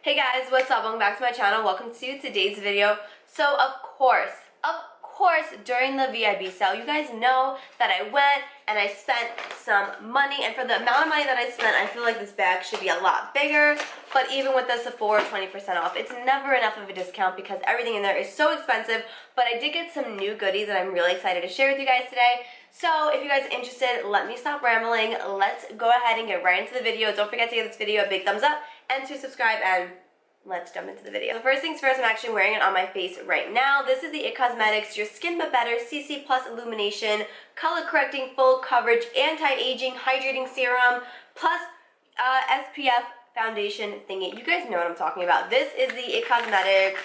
Hey guys, what's up? Welcome back to my channel. Welcome to today's video. So of course, during the VIB sale, you guys know that I went and I spent some money, and for the amount of money that I spent, I feel like this bag should be a lot bigger. But even with the Sephora 20% off, it's never enough of a discount because everything in there is so expensive. But I did get some new goodies that I'm really excited to share with you guys today. So if you guys are interested, let me stop rambling. Let's go ahead and get right into the video. Don't forget to give this video a big thumbs up and to subscribe, and let's jump into the video. So first things first, I'm actually wearing it on my face right now. This is the IT Cosmetics Your Skin But Better CC Plus Illumination Color Correcting Full Coverage Anti-Aging Hydrating Serum plus SPF Foundation thingy. You guys know what I'm talking about. This is the IT Cosmetics,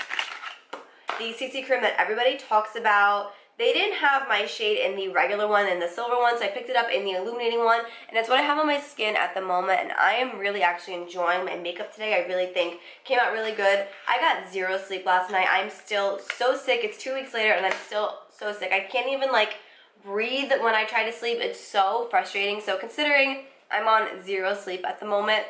the CC cream that everybody talks about. They didn't have my shade in the regular one and the silver one, so I picked it up in the illuminating one, and it's what I have on my skin at the moment, and I am really actually enjoying my makeup today. I really think came out really good. I got zero sleep last night. I'm still so sick. It's 2 weeks later, and I'm still so sick. I can't even, like, breathe when I try to sleep. It's so frustrating. So considering I'm on zero sleep at the moment,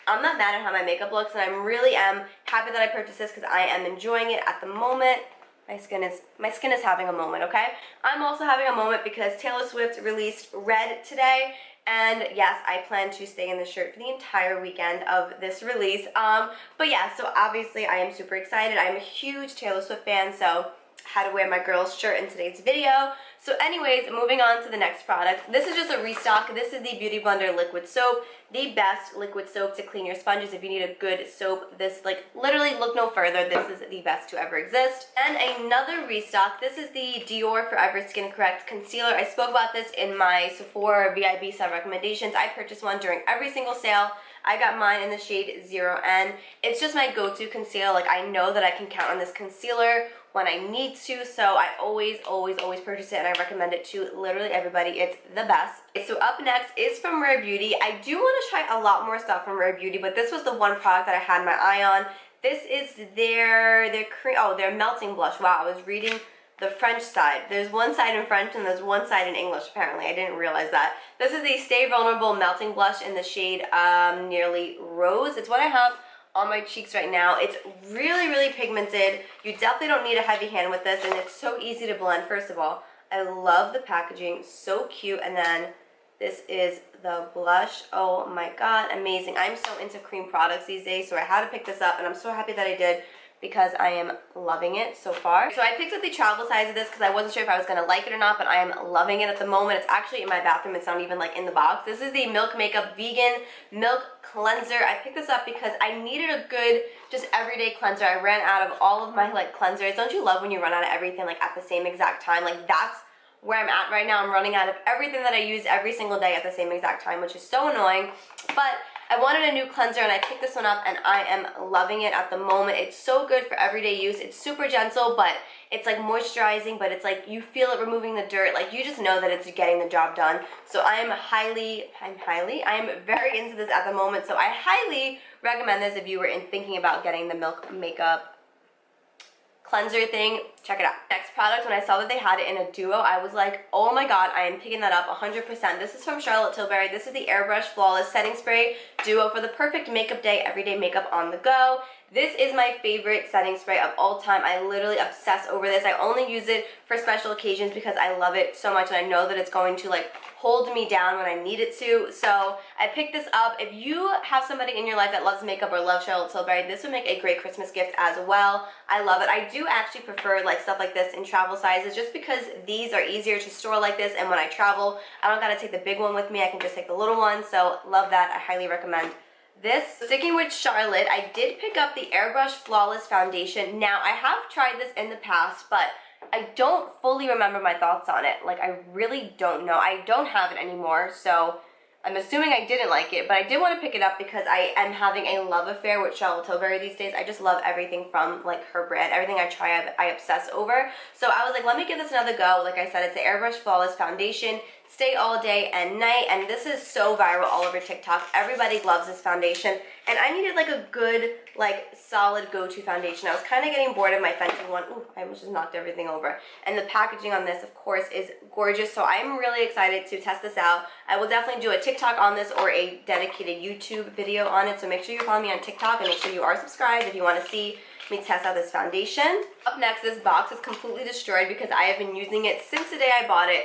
I'm not mad at how my makeup looks, and I really am happy that I purchased this because I am enjoying it at the moment. My skin is having a moment, okay? I'm also having a moment because Taylor Swift released Red today, and yes, I plan to stay in the shirt for the entire weekend of this release. But yeah, so obviously I am super excited. I'm a huge Taylor Swift fan, so how to wear my girl's shirt in today's video. So anyways, moving on to the next product. This is just a restock. This is the Beauty Blender liquid soap, the best liquid soap to clean your sponges. If you need a good soap, this, like, literally look no further. This is the best to ever exist. And another restock. This is the Dior Forever Skin Correct Concealer. I spoke about this in my Sephora VIB sale recommendations. I purchased one during every single sale. I got mine in the shade 0N. It's just my go-to concealer. Like, I know that I can count on this concealer when I need to, so I always purchase it, and I recommend it to literally everybody. It's the best. So up next is from Rare Beauty. I do want to try a lot more stuff from Rare Beauty, but this was the one product that I had my eye on. This is their melting blush. Wow, I was reading the French side. There's one side in French and there's one side in English, apparently. I didn't realize that. This is the Stay Vulnerable Melting Blush in the shade Nearly Rose. It's what I have on my cheeks right now. It's really pigmented. You definitely don't need a heavy hand with this, and it's so easy to blend. First of all, I love the packaging, so cute. And then this is the blush. Oh my god, amazing. I'm so into cream products these days, so I had to pick this up, and I'm so happy that I did because I am loving it so far. So I picked up the travel size of this because I wasn't sure if I was going to like it or not, but I am loving it at the moment. It's actually in my bathroom. It's not even, like, in the box. This is the Milk Makeup Vegan Milk Cleanser. I picked this up because I needed a good, just everyday cleanser. I ran out of all of my, like, cleansers. Don't you love when you run out of everything, like, at the same exact time? Like, that's where I'm at right now. I'm running out of everything that I use every single day at the same exact time, which is so annoying. But I wanted a new cleanser, and I picked this one up, and I am loving it at the moment. It's so good for everyday use. It's super gentle, but it's, like, moisturizing, but it's like you feel it removing the dirt. Like, you just know that it's getting the job done. So I am very into this at the moment. So I highly recommend this if you were thinking about getting the Milk Makeup cleanser thing. Check it out. Next product, when I saw that they had it in a duo, I was like, oh my god, I am picking that up 100%. This is from Charlotte Tilbury. This is the Airbrush Flawless Setting Spray Duo for the perfect makeup day, everyday makeup on the go. This is my favorite setting spray of all time. I literally obsess over this. I only use it for special occasions because I love it so much, and I know that it's going to, like, hold me down when I need it to. So I picked this up. If you have somebody in your life that loves makeup or loves Charlotte Tilbury, this would make a great Christmas gift as well. I love it. I do actually prefer, like, stuff like this in travel sizes just because these are easier to store like this, and when I travel, I don't gotta take the big one with me. I can just take the little one. So love that. I highly recommend this. Sticking with Charlotte, I did pick up the Airbrush Flawless Foundation. Now, I have tried this in the past, but I don't fully remember my thoughts on it. Like, I really don't know. I don't have it anymore, so I'm assuming I didn't like it, but I did want to pick it up because I am having a love affair with Charlotte Tilbury these days. I just love everything from, like, her brand. Everything I try, I obsess over. So I was like, let me give this another go. Like I said, it's the Airbrush Flawless Foundation stay all day and night, and this is so viral all over TikTok. Everybody loves this foundation, and I needed like a good, like solid go-to foundation. I was kind of getting bored of my Fenty one. Ooh, I almost just knocked everything over. And the packaging on this, of course, is gorgeous, so I'm really excited to test this out. I will definitely do a TikTok on this or a dedicated YouTube video on it, so make sure you follow me on TikTok and make sure you are subscribed if you want to see me test out this foundation. Up next, this box is completely destroyed because I have been using it since the day I bought it.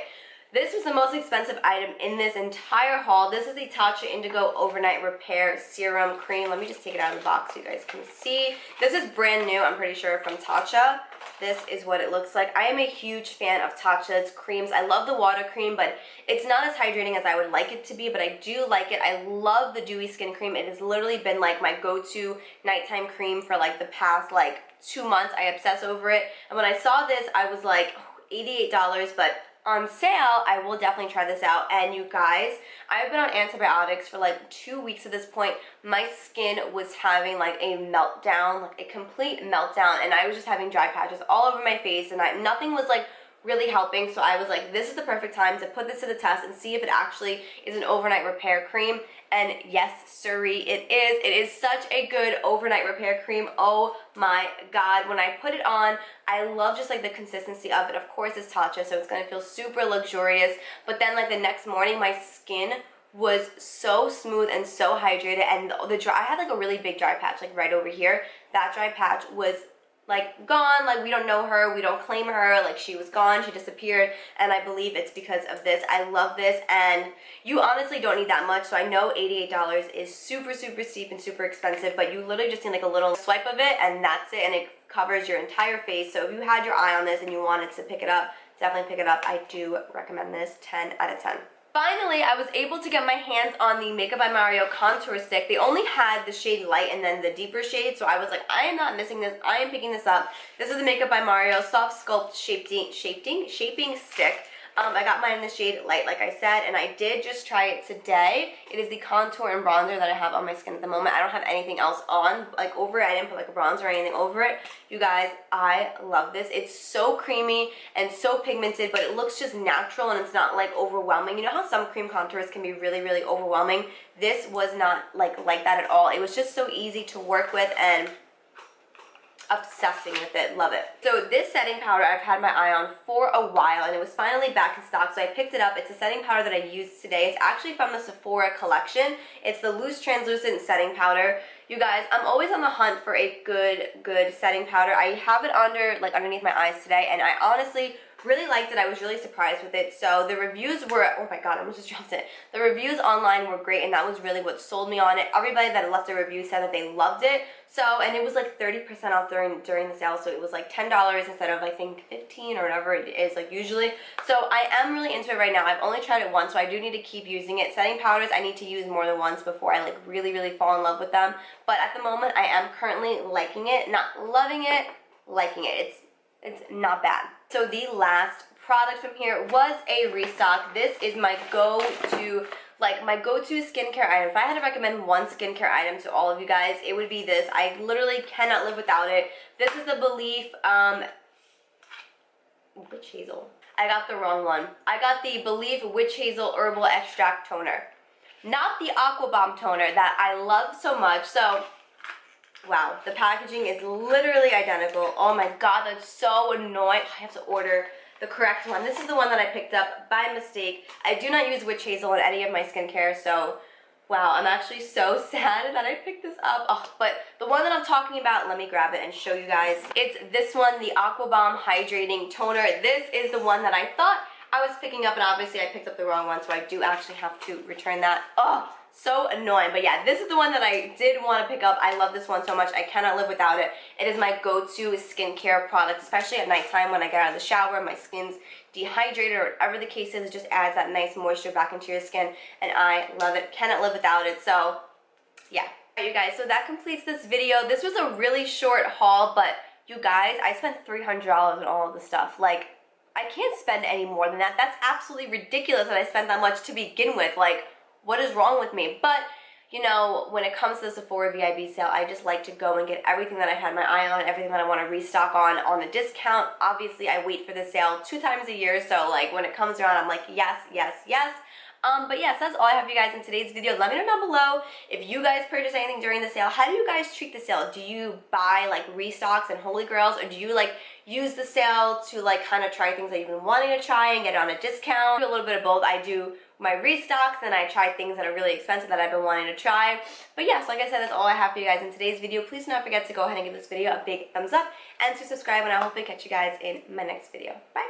This was the most expensive item in this entire haul. This is the Tatcha Indigo Overnight Repair Serum Cream. Let me just take it out of the box so you guys can see. This is brand new, I'm pretty sure, from Tatcha. This is what it looks like. I am a huge fan of Tatcha's creams. I love the water cream, but it's not as hydrating as I would like it to be, but I do like it. I love the Dewy Skin Cream. It has literally been like my go-to nighttime cream for like the past like 2 months. I obsess over it. And when I saw this, I was like, oh, $88, but on sale, I will definitely try this out. And you guys, I've been on antibiotics for like 2 weeks at this point. My skin was having like a meltdown, like a complete meltdown, and I was just having dry patches all over my face, and nothing was like really helping. So I was like, this is the perfect time to put this to the test and see if it actually is an overnight repair cream. And yes, sirree, it is. It is such a good overnight repair cream. Oh my god, when I put it on, I love just like the consistency of it. Of course, it's Tatcha, so it's gonna feel super luxurious, but then like the next morning, my skin was so smooth and so hydrated, and I had like a really big dry patch like right over here. That dry patch was like gone. Like, we don't know her, we don't claim her, like she was gone, she disappeared, and I believe it's because of this. I love this, and you honestly don't need that much. So I know $88 is super steep and super expensive, but you literally just need like a little swipe of it and that's it, and it covers your entire face. So if you had your eye on this and you wanted to pick it up, definitely pick it up. I do recommend this. 10 out of 10. Finally, I was able to get my hands on the Makeup by Mario contour stick. They only had the shade light and then the deeper shade, so I was like, I am not missing this. I am picking this up. This is the Makeup by Mario Soft Sculpt Shaping Stick. I got mine in the shade light, like I said, and I did just try it today. It is the contour and bronzer that I have on my skin at the moment. I don't have anything else on, like over it. I didn't put like a bronzer or anything over it. You guys, I love this. It's so creamy and so pigmented, but it looks just natural and it's not like overwhelming. You know how some cream contours can be really overwhelming? This was not like that at all. It was just so easy to work with, and obsessing with it. Love it. So this setting powder I've had my eye on for a while, and it was finally back in stock, so I picked it up. It's a setting powder that I used today. It's actually from the Sephora collection. It's the Loose Translucent Setting Powder. You guys, I'm always on the hunt for a good setting powder. I have it underneath my eyes today, and I honestly really liked it. I was really surprised with it. So the reviews were, oh my god, I almost just dropped it. The reviews online were great, and that was really what sold me on it. Everybody that left a review said that they loved it. So, and it was like 30% off during the sale, so it was like $10 instead of I think 15 or whatever it is like usually. So I am really into it right now. I've only tried it once, so I do need to keep using it. Setting powders I need to use more than once before I like really fall in love with them. But at the moment I am currently liking it, not loving it, liking it. It's not bad. So the last product from here was a restock. This is my go-to skincare item. If I had to recommend one skincare item to all of you guys, it would be this. I literally cannot live without it. This is the BELIF Witch Hazel. I got the wrong one. I got the BELIF Witch Hazel Herbal Extract Toner. Not the Aqua Bomb Toner that I love so much. So wow, the packaging is literally identical. Oh my god, that's so annoying. I have to order the correct one. This is the one that I picked up by mistake. I do not use Witch Hazel in any of my skincare, so wow, I'm actually so sad that I picked this up. Oh, but the one that I'm talking about, let me grab it and show you guys. It's this one, the Aqua Bomb Hydrating Toner. This is the one that I thought I was picking up, and obviously I picked up the wrong one, so I do actually have to return that. Oh, so annoying. But yeah, this is the one that I did want to pick up. I love this one so much. I cannot live without it. It is my go-to skincare product, especially at nighttime when I get out of the shower, my skin's dehydrated or whatever the case is. It just adds that nice moisture back into your skin, and I love it. Cannot live without it. So yeah. Alright, you guys, so that completes this video. This was a really short haul, but you guys, I spent $300 on all of the stuff. Like, I can't spend any more than that. That's absolutely ridiculous that I spent that much to begin with. Like, what is wrong with me? But you know, when it comes to the Sephora VIB sale, I just like to go and get everything that I've had my eye on, everything that I want to restock on a discount. Obviously, I wait for the sale 2 times a year, so like when it comes around, I'm like, yes, yes, yes. But yes, that's all I have for you guys in today's video. Let me know down below if you guys purchase anything during the sale. How do you guys treat the sale? Do you buy like restocks and holy grails, or do you like use the sale to like kind of try things that you've been wanting to try and get it on a discount? I do a little bit of both. I do my restocks and I try things that are really expensive that I've been wanting to try. But yes, like I said, that's all I have for you guys in today's video. Please do not forget to go ahead and give this video a big thumbs up and to subscribe, and I'll hopefully catch you guys in my next video. Bye!